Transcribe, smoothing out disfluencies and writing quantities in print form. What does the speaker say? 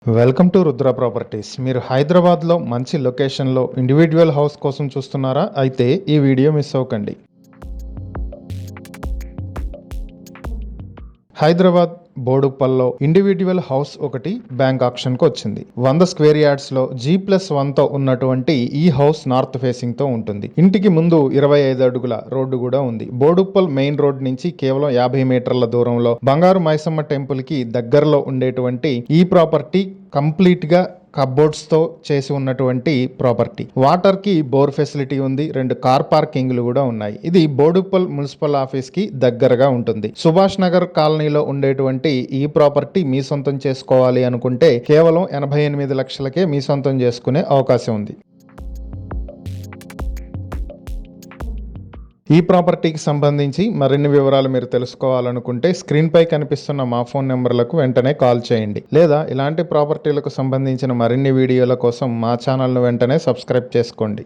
Welcome to Rudra properties. మీరు హైదరాబాద్లో మంచి లొకేషన్లో ఇండివిజువల్ హౌస్ కోసం చూస్తున్నారా? అయితే ఈ వీడియో మిస్ అవ్వకండి. హైదరాబాద్ బోడుప్పల్లో ఇండివిజువల్ హౌస్ ఒకటి బ్యాంక్ ఆక్షన్కి వచ్చింది. 100 స్క్వేర్ యార్డ్స్ లో G+1తో ఉన్నటువంటి ఈ హౌస్ నార్త్ ఫేసింగ్ తో ఉంటుంది. ఇంటికి ముందు 25 అడుగుల రోడ్డు కూడా ఉంది. బోడుప్పల్ మెయిన్ రోడ్ నుంచి కేవలం 50 మీటర్ల దూరంలో బంగారు మైసమ్మ టెంపుల్ కి దగ్గరలో ఉండేటువంటి ఈ ప్రాపర్టీ కంప్లీట్ గా కబోర్డ్స్ తో చేసి ఉన్నటువంటి ప్రాపర్టీ. వాటర్ కి బోర్ ఫెసిలిటీ ఉంది. 2 కార్ పార్కింగ్లు కూడా ఉన్నాయి. ఇది బోడుప్పల్ మున్సిపల్ ఆఫీస్ కి దగ్గరగా ఉంటుంది. సుభాష్ నగర్ కాలనీలో ఉండేటువంటి ఈ ప్రాపర్టీ మీ సొంతం చేసుకోవాలి అనుకుంటే కేవలం 88 లక్షలకే మీ సొంతం చేసుకునే అవకాశం ఉంది. ఈ ప్రాపర్టీకి సంబంధించి మరిన్ని వివరాలు మీరు తెలుసుకోవాలనుకుంటే స్క్రీన్పై కనిపిస్తున్న మా ఫోన్ నెంబర్లకు వెంటనే కాల్ చేయండి. లేదా ఇలాంటి ప్రాపర్టీలకు సంబంధించిన మరిన్ని వీడియోల కోసం మా ఛానల్ను వెంటనే సబ్స్క్రైబ్ చేసుకోండి.